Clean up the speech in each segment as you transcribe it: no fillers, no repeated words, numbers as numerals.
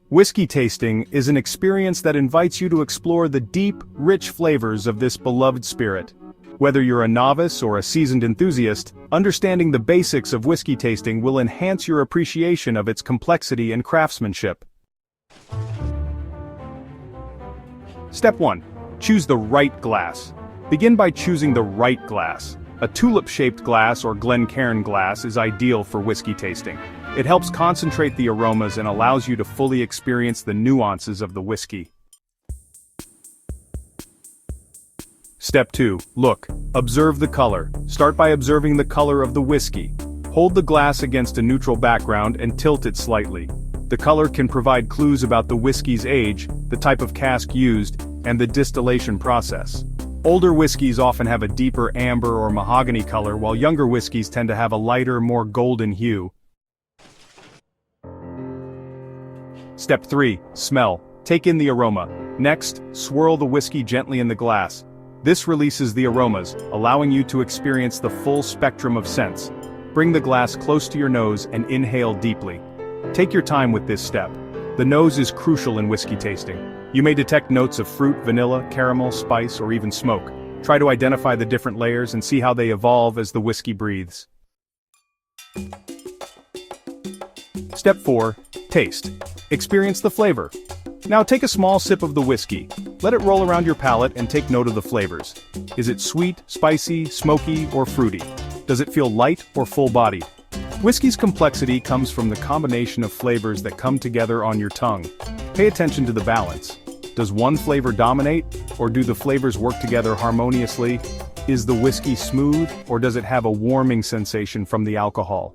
Whiskey tasting is an experience that invites you to explore the deep, rich flavors of this beloved spirit. Whether you're a novice or a seasoned enthusiast, understanding the basics of whiskey tasting will enhance your appreciation of its complexity and craftsmanship. Step 1. Choose the right glass. Begin by choosing the right glass. A tulip-shaped glass or Glencairn glass is ideal for whiskey tasting. It helps concentrate the aromas and allows you to fully experience the nuances of the whiskey. Step 2. Look. Observe the color. Start by observing the color of the whiskey. Hold the glass against a neutral background and tilt it slightly. The color can provide clues about the whiskey's age, the type of cask used, and the distillation process. Older whiskeys often have a deeper amber or mahogany color, while younger whiskeys tend to have a lighter, more golden hue. Step 3. Smell. Take in the aroma. Next, swirl the whiskey gently in the glass. This releases the aromas, allowing you to experience the full spectrum of scents. Bring the glass close to your nose and inhale deeply. Take your time with this step. The nose is crucial in whiskey tasting. You may detect notes of fruit, vanilla, caramel, spice, or even smoke. Try to identify the different layers and see how they evolve as the whiskey breathes. Step 4. Taste. Experience the flavor. Now take a small sip of the whiskey. Let it roll around your palate and take note of the flavors. Is it sweet, spicy, smoky, or fruity? Does it feel light or full-bodied? Whiskey's complexity comes from the combination of flavors that come together on your tongue. Pay attention to the balance. Does one flavor dominate, or do the flavors work together harmoniously? Is the whiskey smooth, or does it have a warming sensation from the alcohol?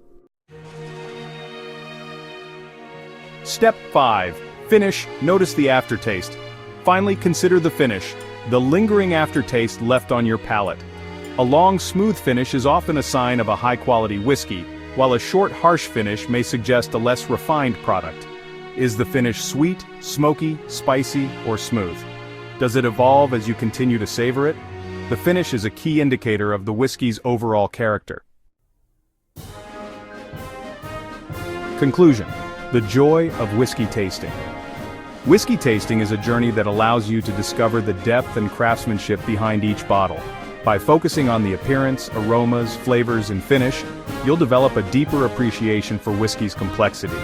Step 5. Finish. Notice the aftertaste. Finally, consider the finish, the lingering aftertaste left on your palate. A long, smooth finish is often a sign of a high-quality whiskey, while a short, harsh finish may suggest a less refined product. Is the finish sweet, smoky, spicy, or smooth? Does it evolve as you continue to savor it? The finish is a key indicator of the whiskey's overall character. Conclusion. The joy of whiskey tasting. Whiskey tasting is a journey that allows you to discover the depth and craftsmanship behind each bottle. By focusing on the appearance, aromas, flavors, and finish, you'll develop a deeper appreciation for whiskey's complexity.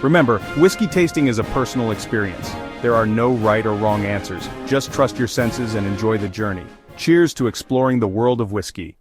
Remember, whiskey tasting is a personal experience. There are no right or wrong answers. Just trust your senses and enjoy the journey. Cheers to exploring the world of whiskey.